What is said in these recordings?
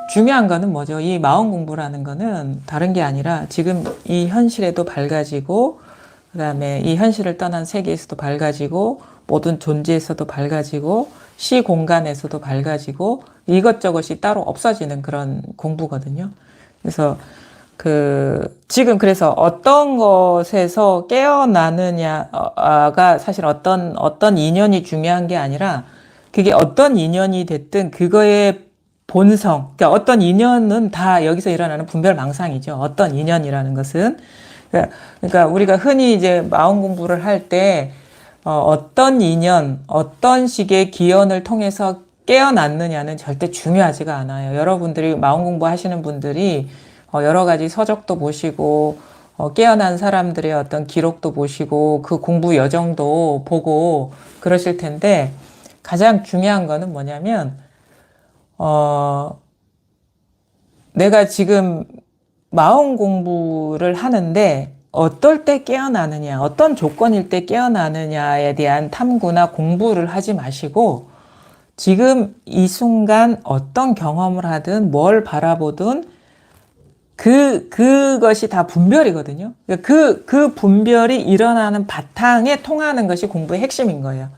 중요한 거는 뭐죠? 이 마음 공부라는 거는 다른 게 아니라 지금 이 현실에도 밝아지고, 그 다음에 이 현실을 떠난 세계에서도 밝아지고, 모든 존재에서도 밝아지고, 시 공간에서도 밝아지고, 이것저것이 따로 없어지는 그런 공부거든요. 그래서 지금 그래서 어떤 것에서 깨어나느냐가 사실 어떤 인연이 중요한 게 아니라 그게 어떤 인연이 됐든 그거의 본성, 그러니까 어떤 인연은 다 여기서 일어나는 분별망상이죠. 어떤 인연이라는 것은. 그러니까 우리가 흔히 이제 마음 공부를 할 때, 어떤 인연, 어떤 식의 기연을 통해서 깨어났느냐는 절대 중요하지가 않아요. 여러분들이 마음 공부하시는 분들이 여러 가지 서적도 보시고, 깨어난 사람들의 어떤 기록도 보시고, 그 공부 여정도 보고 그러실 텐데, 가장 중요한 거는 뭐냐면, 내가 지금 마음 공부를 하는데 어떨 때 깨어나느냐, 어떤 조건일 때 깨어나느냐에 대한 탐구나 공부를 하지 마시고 지금 이 순간 어떤 경험을 하든 뭘 바라보든 그것이 다 분별이거든요. 그 분별이 일어나는 바탕에 통하는 것이 공부의 핵심인 거예요.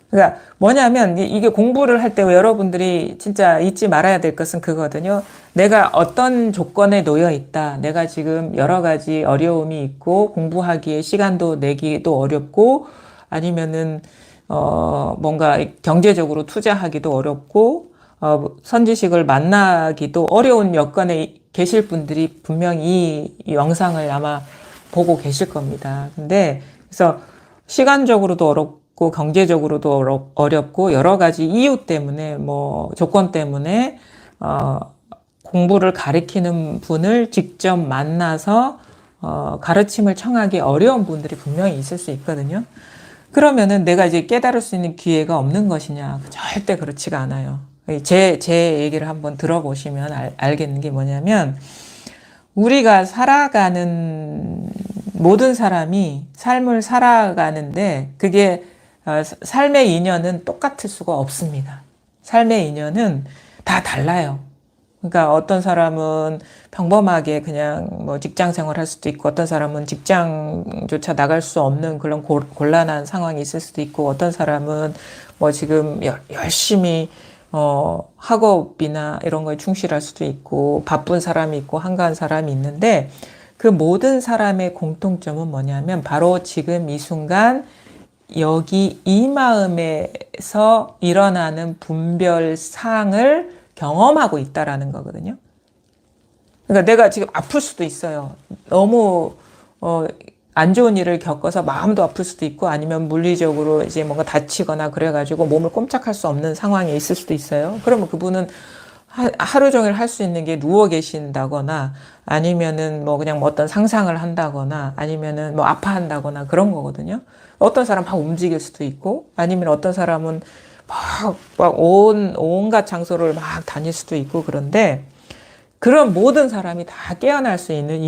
그러니까 뭐냐면 이게 공부를 할 때 여러분들이 진짜 잊지 말아야 될 것은 그거거든요. 내가 어떤 조건에 놓여 있다. 내가 지금 여러 가지 어려움이 있고 공부하기에 시간도 내기도 어렵고 아니면은 뭔가 경제적으로 투자하기도 어렵고 선지식을 만나기도 어려운 여건에 계실 분들이 분명히 이 영상을 아마 보고 계실 겁니다. 근데 그래서 시간적으로도 어렵고 경제적으로도 어렵고 여러 가지 이유 때문에 뭐 조건 때문에 공부를 가르치는 분을 직접 만나서 가르침을 청하기 어려운 분들이 분명히 있을 수 있거든요. 그러면은 내가 이제 깨달을 수 있는 기회가 없는 것이냐? 절대 그렇지가 않아요. 제 얘기를 한번 들어보시면 알겠는 게 뭐냐면 우리가 살아가는 모든 사람이 삶을 살아가는데 그게 삶의 인연은 똑같을 수가 없습니다. 삶의 인연은 다 달라요. 그러니까 어떤 사람은 평범하게 그냥 뭐 직장 생활 할 수도 있고 어떤 사람은 직장조차 나갈 수 없는 그런 곤란한 상황이 있을 수도 있고 어떤 사람은 뭐 지금 열심히 학업이나 이런 거에 충실할 수도 있고 바쁜 사람이 있고 한가한 사람이 있는데 그 모든 사람의 공통점은 뭐냐면 바로 지금 이 순간 여기 이 마음에서 일어나는 분별상을 경험하고 있다라는 거거든요. 그러니까 내가 지금 아플 수도 있어요. 너무 안 좋은 일을 겪어서 마음도 아플 수도 있고 아니면 물리적으로 이제 뭔가 다치거나 그래가지고 몸을 꼼짝할 수 없는 상황에 있을 수도 있어요. 그러면 그분은 하루 종일 할 수 있는 게 누워 계신다거나 아니면은 뭐 그냥 뭐 어떤 상상을 한다거나 아니면은 뭐 아파한다거나 그런 거거든요. 어떤 사람 막 움직일 수도 있고 아니면 어떤 사람은 막 온갖 장소를 막 다닐 수도 있고 그런데 그런 모든 사람이 다 깨어날 수 있는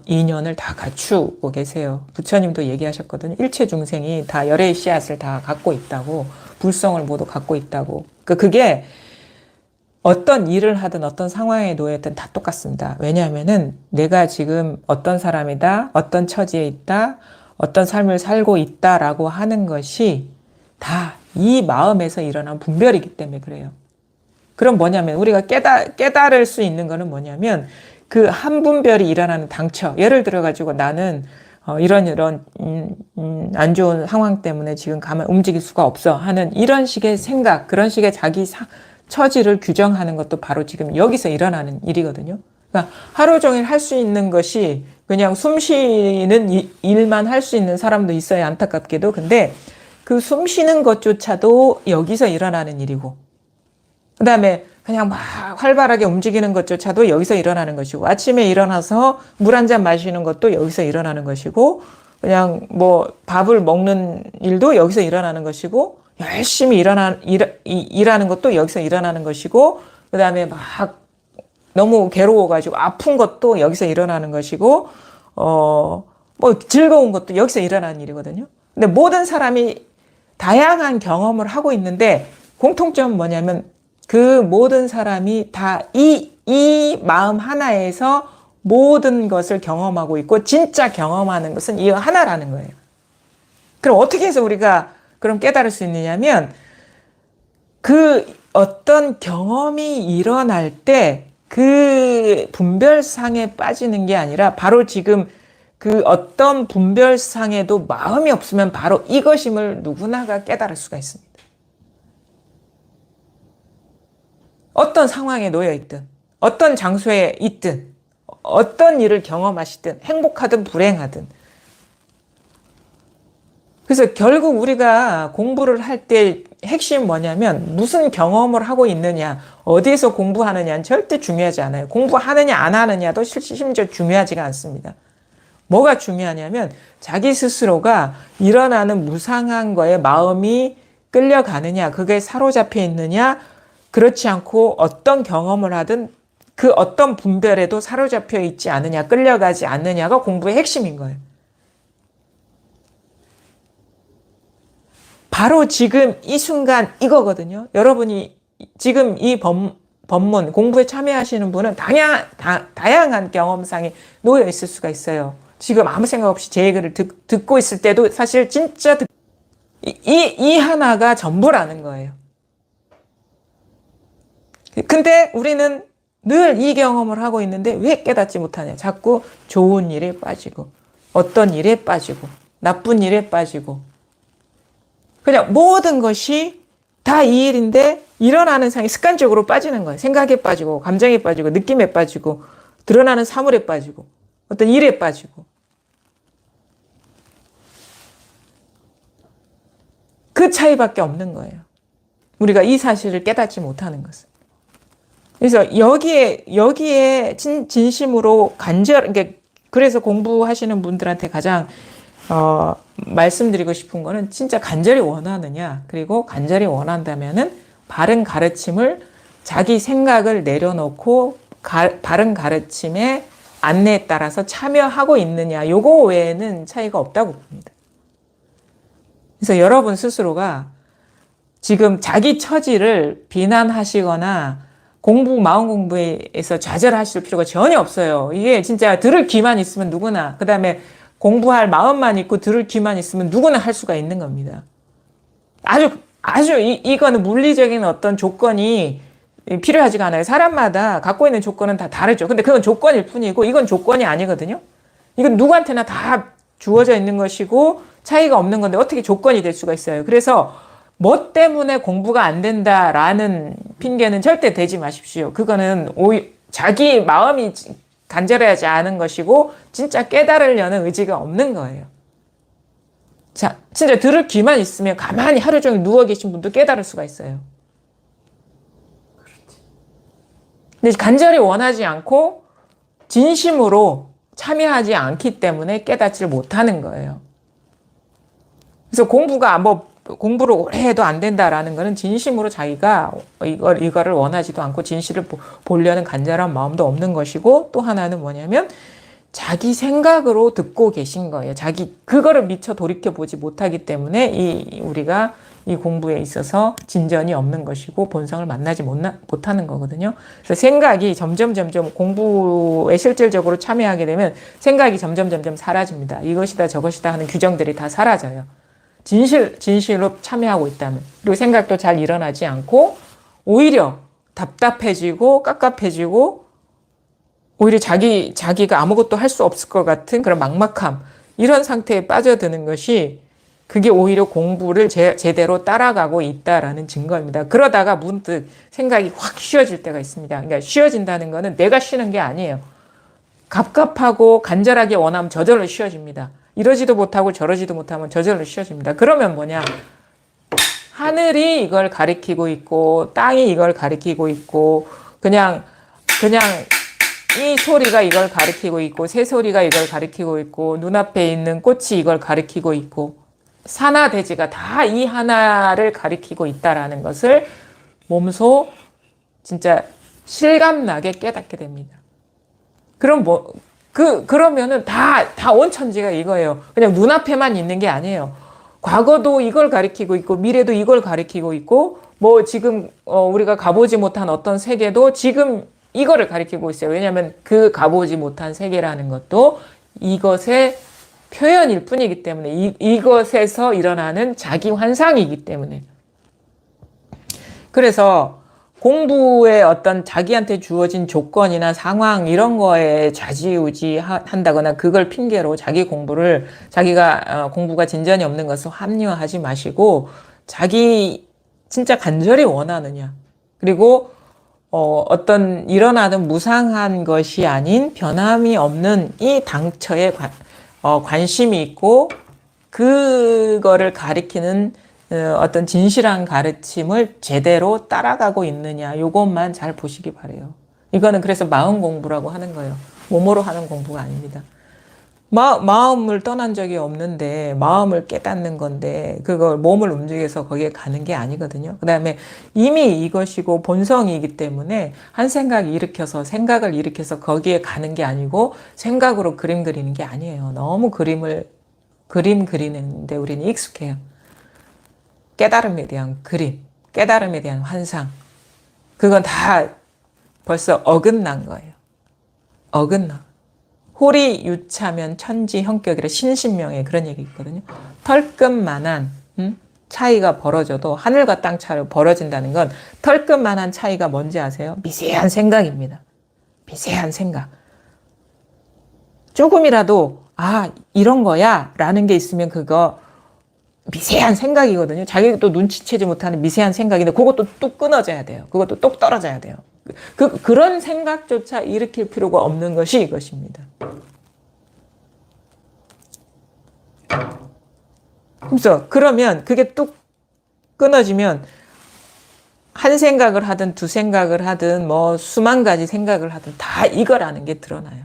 인연을 다 갖추고 계세요. 부처님도 얘기하셨거든요. 일체 중생이 다 열의 씨앗을 다 갖고 있다고, 불성을 모두 갖고 있다고. 그게 어떤 일을 하든 어떤 상황에 놓여있든 다 똑같습니다. 왜냐하면은 내가 지금 어떤 사람이다, 어떤 처지에 있다, 어떤 삶을 살고 있다라고 하는 것이 다 이 마음에서 일어난 분별이기 때문에 그래요. 그럼 뭐냐면 우리가 깨달을 수 있는 거는 뭐냐면 그 한 분별이 일어나는 당처. 예를 들어 가지고 나는 이런 안 좋은 상황 때문에 지금 가만 움직일 수가 없어 하는 이런 식의 생각, 그런 식의 자기 처지를 규정하는 것도 바로 지금 여기서 일어나는 일이거든요. 그러니까 하루 종일 할 수 있는 것이 그냥 숨 쉬는 일만 할 수 있는 사람도 있어요. 안타깝게도. 근데 그 숨 쉬는 것조차도 여기서 일어나는 일이고 그 다음에 그냥 막 활발하게 움직이는 것조차도 여기서 일어나는 것이고 아침에 일어나서 물 한 잔 마시는 것도 여기서 일어나는 것이고 그냥 뭐 밥을 먹는 일도 여기서 일어나는 것이고 열심히 일하는 것도 여기서 일어나는 것이고 그 다음에 막 너무 괴로워가지고 아픈 것도 여기서 일어나는 것이고 뭐 즐거운 것도 여기서 일어나는 일이거든요. 근데 모든 사람이 다양한 경험을 하고 있는데 공통점은 뭐냐면 그 모든 사람이 다 이 마음 하나에서 모든 것을 경험하고 있고 진짜 경험하는 것은 이 하나라는 거예요. 그럼 어떻게 해서 우리가 그럼 깨달을 수 있느냐면 그 어떤 경험이 일어날 때 그 분별상에 빠지는 게 아니라 바로 지금 그 어떤 분별상에도 마음이 없으면 바로 이것임을 누구나가 깨달을 수가 있습니다. 어떤 상황에 놓여 있든 어떤 장소에 있든 어떤 일을 경험하시든 행복하든 불행하든 그래서 결국 우리가 공부를 할 때 핵심이 뭐냐면 무슨 경험을 하고 있느냐 어디에서 공부하느냐는 절대 중요하지 않아요. 공부하느냐 안 하느냐도 심지어 중요하지가 않습니다. 뭐가 중요하냐면 자기 스스로가 일어나는 무상한 거에 마음이 끌려가느냐 그게 사로잡혀 있느냐 그렇지 않고 어떤 경험을 하든 그 어떤 분별에도 사로잡혀 있지 않느냐 끌려가지 않느냐가 공부의 핵심인 거예요. 바로 지금 이 순간 이거거든요. 여러분이 지금 이 법문 공부에 참여하시는 분은 다양한 경험상에 놓여 있을 수가 있어요. 지금 아무 생각 없이 제 얘기를 듣고 있을 때도 사실 진짜 이 하나가 전부라는 거예요. 근데 우리는 늘 이 경험을 하고 있는데 왜 깨닫지 못하냐. 자꾸 좋은 일에 빠지고 어떤 일에 빠지고 나쁜 일에 빠지고 그냥 모든 것이 다 이 일인데 일어나는 상이 습관적으로 빠지는 거예요. 생각에 빠지고 감정에 빠지고 느낌에 빠지고 드러나는 사물에 빠지고 어떤 일에 빠지고 그 차이밖에 없는 거예요. 우리가 이 사실을 깨닫지 못하는 것은. 그래서 여기에 진심으로 그러니까 그래서 공부하시는 분들한테 가장 말씀드리고 싶은 거는 진짜 간절히 원하느냐 그리고 간절히 원한다면은 바른 가르침을 자기 생각을 내려놓고 바른 가르침의 안내에 따라서 참여하고 있느냐 요거 외에는 차이가 없다고 봅니다. 그래서 여러분 스스로가 지금 자기 처지를 비난하시거나 마음 공부에서 좌절하실 필요가 전혀 없어요. 이게 진짜 들을 귀만 있으면 누구나 그 다음에 공부할 마음만 있고 들을 귀만 있으면 누구나 할 수가 있는 겁니다. 이거는 물리적인 어떤 조건이 필요하지가 않아요. 사람마다 갖고 있는 조건은 다 다르죠. 근데 그건 조건일 뿐이고 이건 조건이 아니거든요. 이건 누구한테나 다 주어져 있는 것이고 차이가 없는 건데 어떻게 조건이 될 수가 있어요. 그래서 뭐 때문에 공부가 안 된다라는 핑계는 절대 대지 마십시오. 그거는 자기 마음이 간절하지 않은 것이고 진짜 깨달으려는 의지가 없는 거예요. 자, 진짜 들을 귀만 있으면 가만히 하루 종일 누워 계신 분도 깨달을 수가 있어요. 근데 간절히 원하지 않고 진심으로 참여하지 않기 때문에 깨닫지를 못하는 거예요. 그래서 공부를 오래 해도 안 된다라는 거는 진심으로 자기가 이거를 원하지도 않고 진실을 보려는 간절한 마음도 없는 것이고 또 하나는 뭐냐면 자기 생각으로 듣고 계신 거예요. 그거를 미처 돌이켜보지 못하기 때문에 우리가 이 공부에 있어서 진전이 없는 것이고 본성을 만나지 못하는 거거든요. 그래서 생각이 점점 공부에 실질적으로 참여하게 되면 생각이 점점 사라집니다. 이것이다 저것이다 하는 규정들이 다 사라져요. 진실로 참여하고 있다면. 그리고 생각도 잘 일어나지 않고 오히려 답답해지고 깝깝해지고 오히려 자기가 아무것도 할 수 없을 것 같은 그런 막막함 이런 상태에 빠져드는 것이 그게 오히려 공부를 제대로 따라가고 있다라는 증거입니다. 그러다가 문득 생각이 확 쉬어질 때가 있습니다. 그러니까 쉬어진다는 거는 내가 쉬는 게 아니에요. 갑갑하고 간절하게 원하면 저절로 쉬어집니다. 이러지도 못하고 저러지도 못하면 저절로 쉬어집니다. 그러면 뭐냐? 하늘이 이걸 가리키고 있고 땅이 이걸 가리키고 있고 그냥 이 소리가 이걸 가리키고 있고 새소리가 이걸 가리키고 있고 눈앞에 있는 꽃이 이걸 가리키고 있고 산하 대지가 다 이 하나를 가리키고 있다라는 것을 몸소 진짜 실감나게 깨닫게 됩니다. 그럼 그러면은 다 온천지가 이거예요. 그냥 눈앞에만 있는 게 아니에요. 과거도 이걸 가리키고 있고 미래도 이걸 가리키고 있고 뭐 지금 우리가 가보지 못한 어떤 세계도 지금 이거를 가리키고 있어요. 왜냐하면 그 가보지 못한 세계라는 것도 이것의 표현일 뿐이기 때문에 이것에서 일어나는 자기 환상이기 때문에. 그래서 공부에 어떤 자기한테 주어진 조건이나 상황 이런 거에 좌지우지 한다거나 그걸 핑계로 자기가 공부가 진전이 없는 것을 합리화하지 마시고 자기 진짜 간절히 원하느냐, 그리고 어떤 일어나는 무상한 것이 아닌 변함이 없는 이 당처에 관심이 있고 그거를 가리키는 어떤 진실한 가르침을 제대로 따라가고 있느냐, 이것만 잘 보시기 바래요. 이거는 그래서 마음 공부라고 하는 거예요. 몸으로 하는 공부가 아닙니다. 마음을 떠난 적이 없는데 마음을 깨닫는 건데 그걸 몸을 움직여서 거기에 가는 게 아니거든요. 그 다음에 이미 이것이고 본성이기 때문에 한 생각을 일으켜서 거기에 가는 게 아니고 생각으로 그림 그리는 게 아니에요. 너무 그림 그리는데 우리는 익숙해요. 깨달음에 대한 그림, 깨달음에 대한 환상, 그건 다 벌써 어긋난 거예요. 어긋나. 홀이 유차면 천지 형격이라 신신명에 그런 얘기 있거든요. 털끝만한 차이가 벌어져도 하늘과 땅 차이로 벌어진다는 건 털끝만한 차이가 뭔지 아세요? 미세한 생각입니다. 미세한 생각. 조금이라도 이런 거야 라는 게 있으면 그거 미세한 생각이거든요. 자기도 눈치채지 못하는 미세한 생각인데 그것도 뚝 끊어져야 돼요. 그것도 똑 떨어져야 돼요. 그런 생각조차 일으킬 필요가 없는 것이 이것입니다. 그래서 그러면 그게 뚝 끊어지면 한 생각을 하든 두 생각을 하든 뭐 수만 가지 생각을 하든 다 이거라는 게 드러나요.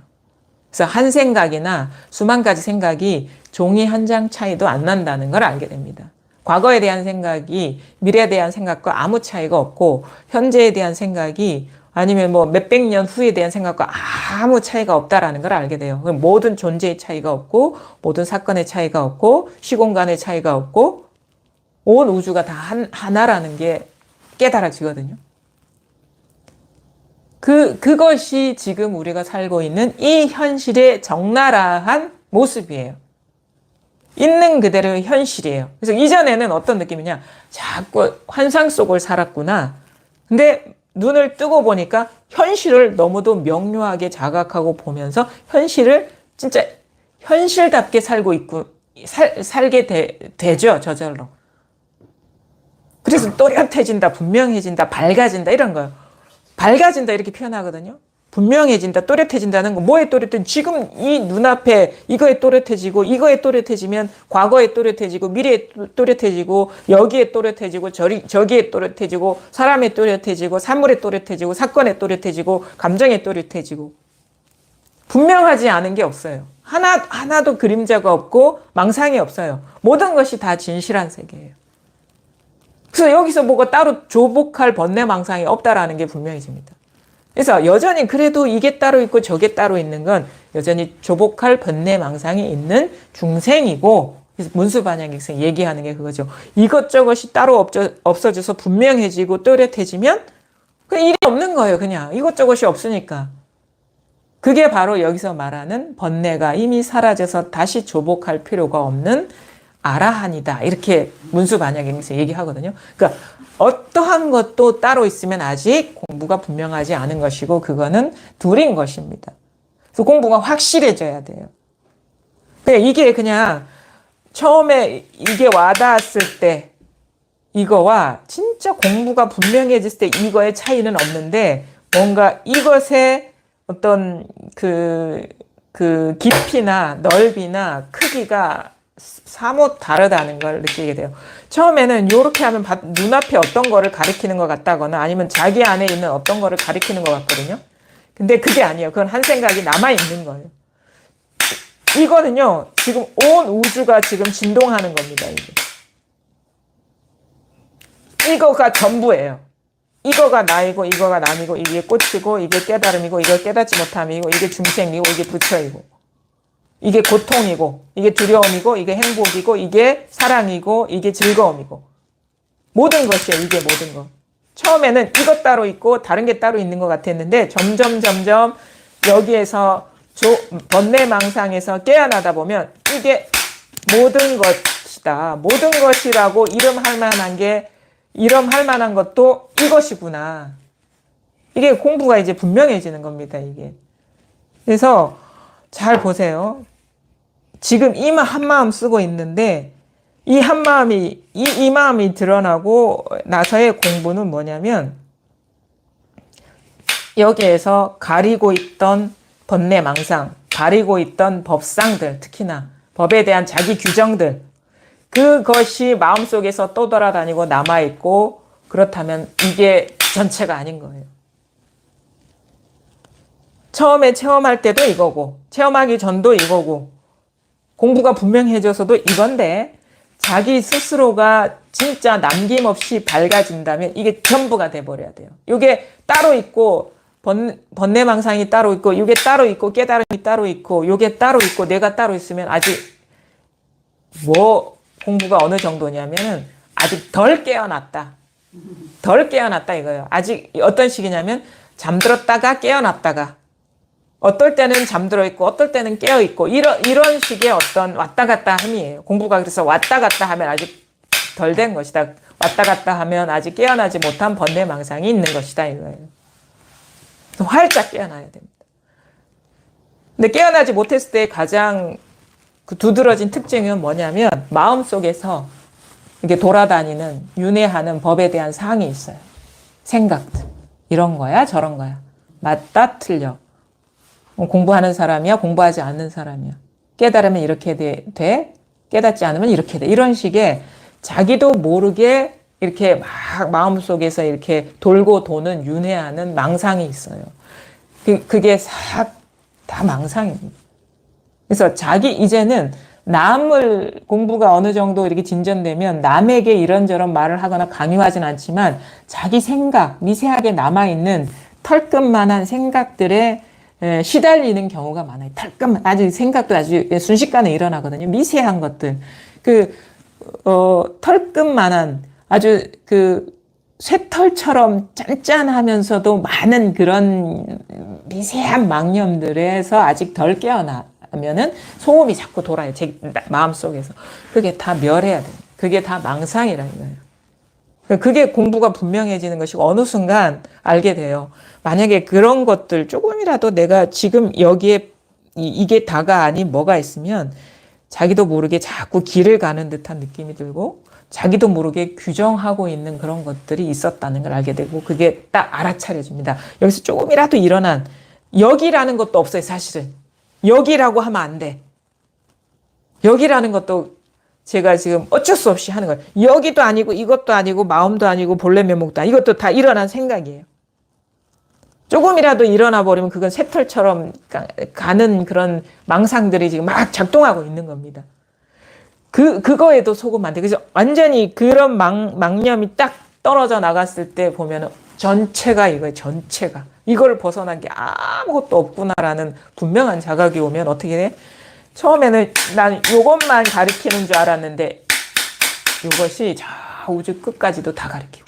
그래서 한 생각이나 수만 가지 생각이 종이 한 장 차이도 안 난다는 걸 알게 됩니다. 과거에 대한 생각이 미래에 대한 생각과 아무 차이가 없고 현재에 대한 생각이 아니면 뭐 몇백 년 후에 대한 생각과 아무 차이가 없다라는 걸 알게 돼요. 모든 존재의 차이가 없고 모든 사건의 차이가 없고 시공간의 차이가 없고 온 우주가 다 하나라는 게 깨달아지거든요. 그것이 지금 우리가 살고 있는 이 현실의 적나라한 모습이에요. 있는 그대로의 현실이에요. 그래서 이전에는 어떤 느낌이냐, 자꾸 환상 속을 살았구나. 근데 눈을 뜨고 보니까 현실을 너무도 명료하게 자각하고 보면서 현실을 진짜 현실답게 살게 되죠, 저절로. 그래서 또렷해진다, 분명해진다, 밝아진다 이런 거예요. 밝아진다 이렇게 표현하거든요. 분명해진다, 또렷해진다는 거 뭐에 또렷해지면 지금 이 눈앞에 이거에 또렷해지고 이거에 또렷해지면 과거에 또렷해지고 미래에 또렷해지고 여기에 또렷해지고 저기에 또렷해지고 사람에 또렷해지고 사물에 또렷해지고 사건에 또렷해지고 감정에 또렷해지고 분명하지 않은 게 없어요. 하나도 그림자가 없고 망상이 없어요. 모든 것이 다 진실한 세계예요. 그래서 여기서 뭐가 따로 조복할 번뇌망상이 없다라는 게 분명해집니다. 그래서 여전히 그래도 이게 따로 있고 저게 따로 있는 건 여전히 조복할 번뇌망상이 있는 중생이고, 문수반야객성 얘기하는 게 그거죠. 이것저것이 따로 없어져서 분명해지고 또렷해지면 그냥 일이 없는 거예요. 그냥 이것저것이 없으니까. 그게 바로 여기서 말하는 번뇌가 이미 사라져서 다시 조복할 필요가 없는 아라한이다. 이렇게 문수반야객에서 얘기하거든요. 그러니까 어떠한 것도 따로 있으면 아직 공부가 분명하지 않은 것이고 그거는 둘인 것입니다. 그래서 공부가 확실해져야 돼요. 이게 그냥 처음에 이게 와닿았을 때 이거와 진짜 공부가 분명해졌을 때 이거의 차이는 없는데 뭔가 이것의 어떤 그 깊이나 넓이나 크기가 사뭇 다르다는 걸 느끼게 돼요. 처음에는 이렇게 하면 눈앞에 어떤 거를 가리키는 것 같다거나 아니면 자기 안에 있는 어떤 거를 가리키는 것 같거든요. 근데 그게 아니에요. 그건 한 생각이 남아있는 거예요. 이거는요, 지금 온 우주가 지금 진동하는 겁니다. 이거가 전부예요. 이거가 나이고 이거가 남이고 이게 꽃이고 이게 깨달음이고 이거 깨닫지 못함이고 이게 중생이고 이게 부처이고 이게 고통이고, 이게 두려움이고, 이게 행복이고, 이게 사랑이고, 이게 즐거움이고. 모든 것이에요, 이게 모든 것. 처음에는 이것 따로 있고, 다른 게 따로 있는 것 같았는데, 점점 여기에서 번뇌망상에서 깨어나다 보면, 이게 모든 것이다. 모든 것이라고 이름할 만한 것도 이것이구나. 이게 공부가 이제 분명해지는 겁니다, 이게. 그래서 잘 보세요. 지금 이 한마음 쓰고 있는데 이 한마음이 이 마음이 드러나고 나서의 공부는 뭐냐면 여기에서 가리고 있던 번뇌망상, 가리고 있던 법상들, 특히나 법에 대한 자기 규정들, 그것이 마음속에서 또 돌아다니고 남아있고 그렇다면 이게 전체가 아닌 거예요. 처음에 체험할 때도 이거고 체험하기 전도 이거고 공부가 분명해져서도 이건데 자기 스스로가 진짜 남김없이 밝아진다면 이게 전부가 돼버려야 돼요. 이게 따로 있고 번뇌망상이 따로 있고 이게 따로 있고 깨달음이 따로 있고 이게 따로 있고 내가 따로 있으면 아직 뭐 공부가 어느 정도냐면은 아직 덜 깨어났다. 덜 깨어났다 이거예요. 아직 어떤 식이냐면 잠들었다가 깨어났다가 어떨 때는 잠들어 있고 어떨 때는 깨어 있고 이런 식의 어떤 왔다 갔다 함이에요. 공부가 그래서 왔다 갔다 하면 아직 덜 된 것이다. 왔다 갔다 하면 아직 깨어나지 못한 번뇌망상이 있는 것이다 이거예요. 그래서 활짝 깨어나야 됩니다. 근데 깨어나지 못했을 때 가장 그 두드러진 특징은 뭐냐면 마음속에서 이렇게 돌아다니는 윤회하는 법에 대한 사항이 있어요. 생각들. 이런 거야 저런 거야. 맞다 틀려. 공부하는 사람이야 공부하지 않는 사람이야. 깨달으면 이렇게 돼. 깨닫지 않으면 이렇게 돼. 이런 식의 자기도 모르게 이렇게 막 마음속에서 이렇게 돌고 도는 윤회하는 망상이 있어요. 그게 싹 다 망상입니다. 그래서 이제는 남을 공부가 어느 정도 이렇게 진전되면 남에게 이런저런 말을 하거나 강요하진 않지만 자기 생각, 미세하게 남아있는 털끝만한 생각들에 시달리는 경우가 많아요. 아주 생각도 아주 순식간에 일어나거든요. 미세한 것들. 털끝만한 아주 쇠털처럼 짠짠하면서도 많은 그런 미세한 망념들에서 아직 덜 깨어나면은 소음이 자꾸 돌아요. 제 마음속에서. 그게 다 멸해야 돼요. 그게 다 망상이라는 거예요. 그게 공부가 분명해지는 것이고 어느 순간 알게 돼요. 만약에 그런 것들 조금이라도 내가 지금 여기에 이게 다가 아닌 뭐가 있으면 자기도 모르게 자꾸 길을 가는 듯한 느낌이 들고 자기도 모르게 규정하고 있는 그런 것들이 있었다는 걸 알게 되고 그게 딱 알아차려집니다. 여기서 조금이라도 일어난 여기라는 것도 없어요. 사실은. 여기라고 하면 안 돼. 여기라는 것도 제가 지금 어쩔 수 없이 하는 거예요. 여기도 아니고 이것도 아니고 마음도 아니고 본래 면목도 아니고 이것도 다 일어난 생각이에요. 조금이라도 일어나 버리면 그건 새털처럼 가는 그런 망상들이 지금 막 작동하고 있는 겁니다. 그거에도 속으면 안 돼. 그래서 완전히 그런 망념이 딱 떨어져 나갔을 때 보면은 전체가 이거예요. 전체가. 이걸 벗어난 게 아무것도 없구나라는 분명한 자각이 오면 어떻게 돼? 처음에는 난 이것만 가리키는 줄 알았는데 이것이 저 우주 끝까지도 다 가리키고